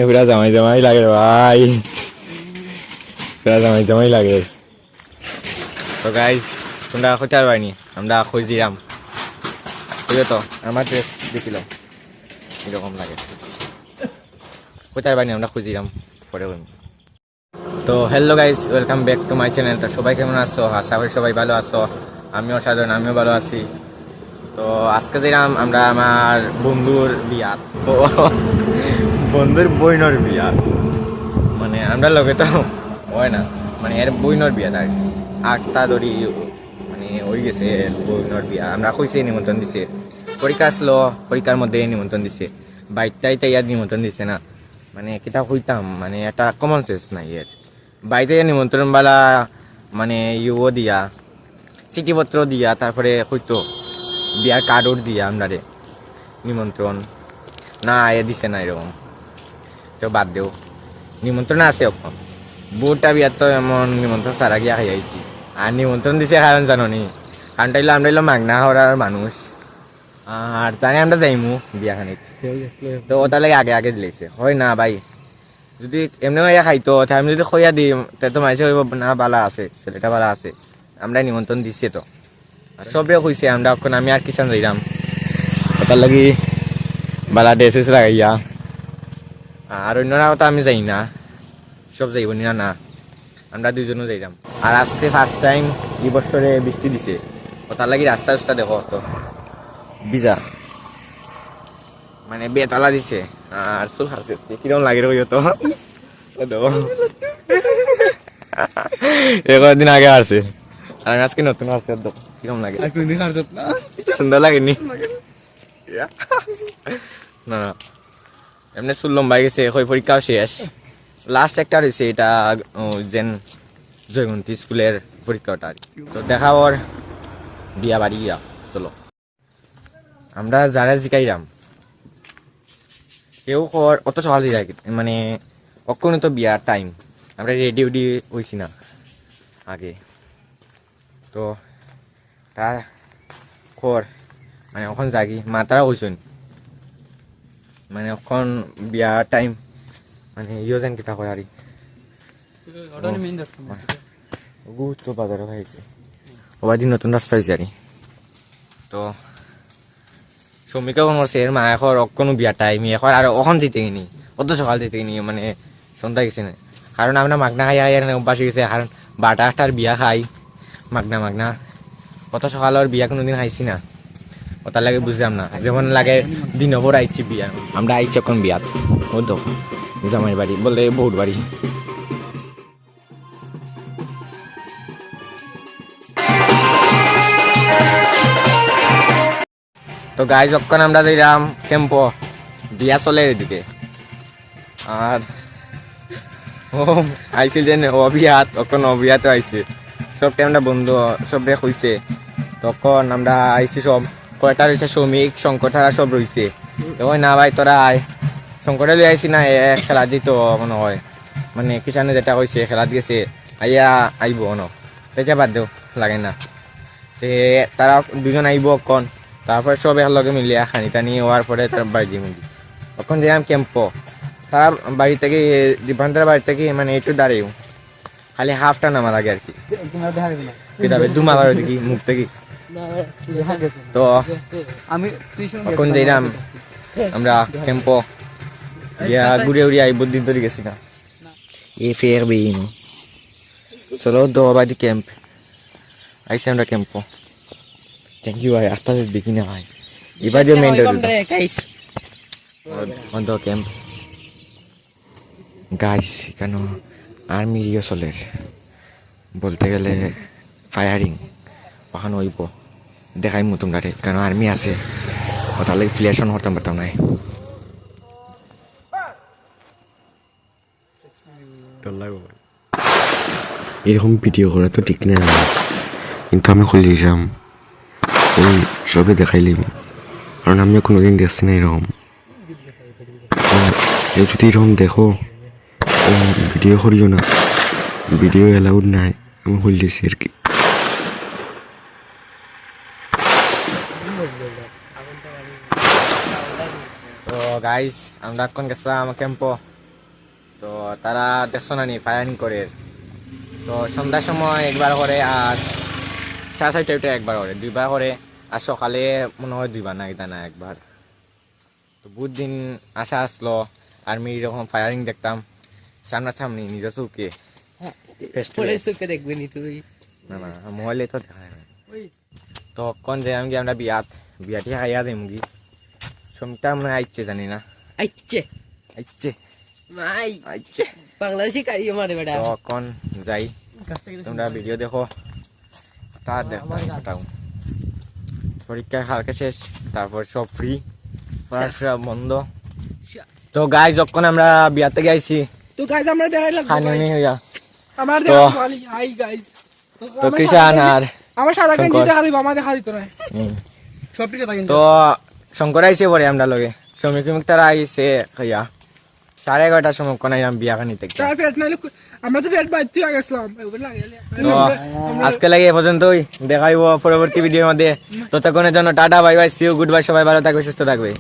পুরা জামাই জামাই লাগে রে ভাই, পুরা জামাই জামাই লাগে। তো গাইজ তোমরা কইতে পারবানি আমরা খুঁজিলাম, বুঝলো তো আমার ড্রেস দেখিলাম এরকম লাগে, কইতে পারবানি আমরা খুঁজিলাম পরে। তো hello guys, welcome back to my channel. তো সবাই কেমন আছো? আশা করি সবাই ভালো আছো, আমিও সাধারণ আমিও ভালো আছি। তো আজকে যেরাম আমরা আমার বন্ধুর বিয়া, বন্ধুর বইনর বিয়া, মানে আমরা লগে তো হয় না, মানে এর বইনর বিয়া তার আটটা ধরি মানে হয়ে গেছে বইনর বিয়া। আমরা কইছি নিমন্ত্রণ দিছে, পরীক্ষা আসলো, পরীক্ষার মধ্যে নিমন্ত্রণ দিছে, বাইকটাইতে ইয়ার নিমন্ত্রণ দিছে না, মানে কিতা হইতাম, মানে একটা কমন সেন্স নাই এর। বাইরে নিমন্ত্রণ বালা মানে ইউও দিয়া চিঠিপত্র দিয়া তারপরে হইতো বিয়ার কার্ডও দিয়া আমরা রে নিমন্ত্রণ না এ দিছে না এরকম। তো বাদ দেও, নিমন্ত্রণ আছে এখন বউটা বিয়ার তো এমন নিমন্ত্রণ সারা গিয়া খাই আইছি। আর নিমন্ত্রণ দিছে কারণ জানো নি, কারণটা হইলো আমরা হইলো মাগনা হওয়ার মানুষ, আর জানি আমরা যাইমু বিয়াখানিত, তো ওটা লাগে আগে আগে দিলেছে হয় না ভাই। যদি এমনি হইয়া খাইতো আমি যদি খইয়া দিই তে তো মাইসে হইব না বালা আছে, ছেলেটা বালা আছে, আমরা নিমন্ত্রণ দিচ্ছে তো সবে কইছে আমরা এখন আমি আর কিষান যাইলাম ওটার লাগি বালা ড্রেসেস লাগাইয়া। আর অন্যরাও তো আমি যাই না, সব যাইব না না, আমরা দুইজনও যাইলাম। আর আজকে ফার্স্ট টাইম এই বছরে বৃষ্টি দিছে, ওটার লাগি রাস্তা রাস্তা দেখো তো ভিজা, মানে বেতালা দিছে। আর চুল হাসছে কিরকম লাগে রে তো দেখো একদিন আগে আসছে আর আমি আজকে নতুন আসছে, কিরকম লাগে সুন্দর লাগেনি? না না এমনি চুল লম্বাই গেছে, পরীক্ষাও শেষ, লাস্ট একটা হয়েছে এটা যেন জয়মন্তী স্কুলের পরীক্ষাটা। তো দেখা ওর বিয়া বাড়ি গিয়া চলো আমরা যারা জিকাইলাম কেউ অত সকাল দিয়ে যায়, মানে অক্ষণে তো বিয়ার টাইম, আমরা রেডি উডি হইছি না আগে, তো তা খর মানে এখন জাগি মাতারা হইছেন, মানে এখন বিয়ার টাইম, মানে ইয়ে যেন কিতা কয় আর তো বাজারে খাইছে ওবার দিন নতুন রাস্তা হয়েছে আর। তো শ্রমিকও কোন করছে এর মা এখন অক্ষণ বিয়ার টাইম এখন আর ওখান যেতে গিনি অত সকাল যেতে গিনি, মানে সন্ধ্যা গেছে না, কারণ আমরা মাগনা খাই আর অভ্যাস গেছে, কারণ 12টার বিয়া খাই মাগনা মাগনা, কত সকাল আর বিয়া কোনোদিন খাইছি না, ওটার লাগে বুঝলাম না, যেমন লাগে দিনভর আইছি বিয়া, আমরা আইছি এখন বিয়াত ও তো জামাইয়ের বাড়ি বলে বউর বাড়ি। তো গাই যখন আমরা যাইলাম ক্যাম্পো, বিয়া চলে এদিকে, আর ও আইছিল যে অবিয়াত, তখন অবিয়াতে আইছে সব টাইমটা বন্ধু সবে কইছে, তখন আমরা আইছি সব কয়টা রয়েছে শ্রমিক শঙ্করঠারা সব রয়েছে, ওই না ভাই তোরা আয়, শঙ্করে লই আইছি না খেলা দিত মনে হয়, মানে কিষানে যেটা কইছে খেলাত গেছে আইয়া আইব ন, তেতিয়া বাদ দেও লাগে না, তে তারা দুজন আইব অকণ, তারপরে সব একলগে মিলিয়া খানি টানি হওয়ার পরে তার বাড়ি যাই মিলি, তখন যেলাম ক্যাম্পো, তারা বাড়ি থেকে দীপান্তর বাড়ি থেকে মানে একটু দাঁড়িয়েও খালি হাফটা নামা লাগে আর কি, কিতাবে দুমাবার ওদিকে মুখ থেকে। তো এখন যাইলাম আমরা ক্যাম্পো, ঘুরে উড়ে আই বুদ্ধির ধরে গেছি না এ ফের বেইন চলো দো বাড়ি ক্যাম্প আইসি আমরা ক্যাম্পো। থ্যাংক ইউ ভাই, আস্তে আস্তে দেখি না ভাই এবার যে মেন অন্ত ক্যাম্প গাইস, এখানে আর্মি রিহর্সালের বলতে গেলে ফায়ারিং ওখানে হইব, দেখাইমু তোমরা রে, কেন আর্মি আছে ওটার লাগে ফ্লেশন হতাম পারতাম নাই। এরকম ভিডিও করা তো ঠিক না, কিন্তু আমি খুলে দিলাম ওই সবে দেখাইলাম, কারণ আমি কোনোদিন দেখছি না এরকম। যদি এরকম দেখো ভিডিও করিও না, ভিডিও অ্যালাউড নাই, আমি খুলে দিয়েছি আর কি। তো গাইস আমরা এখন গেছিলাম ক্যাম্পো, তো তারা দেখছো না নি ফায়ারিং করে। তো সন্ধ্যার সময় একবার করে আর 6:30 একবার করে, 2বার করে। আর সকালে মনে হয় 2বার না, এটা না একবার। তো বহুত দিন আশা আসলো আর্মির এরকম ফায়ারিং দেখতাম সামনাসামনি নিজের চোখে। Face to face। দেখবে নি তুই না না মোবাইলে তো দেখা যায় না। তো কোন যে আমি আমরা বিয়াটি খাইয়া দিই মুগি সমিতা মনে হয় আইচ্ছে জানি না, আইচ্ছে আইচ্ছে মাই আইচ্ছে। বাংলাদেশি কারিয়ে মারে বেটা তো কোন যাই তোমরা ভিডিও দেখো, তার দেখতাম পরীক্ষা কালকে শেষ, তারপর সব ফ্রি, পড়াশোনা বন্ধ। তো গাই যখন আমরা বিয়াতে গাইছি তো গাইস আমরা দেখাই লাগবে খানি হইয়া আমার তো দেখা বলি হাই গাইস তো কিষান আর আমার সাদা গেঞ্জি শঙ্কর। দেখা দিব, আমার দেখা দিত না হুম। সব কিছু থাকে তো শঙ্কর আইসে পরে আমরা লগে শ্রমিক তারা আইসে খাইয়া 11:30টার সময় কোন আইলাম বিয়া খানি থেকে। তার পেট নাইলে আমরা তো পেট বাইতে গেছিলাম ওগুলো লাগে তো আজকে লাগে এ পর্যন্তই, দেখাইবো পরবর্তী ভিডিওর মধ্যে। ততক্ষণের জন্য tata, bye bye, see you, goodbye, সবাই ভালো থাকবে সুস্থ থাকবে।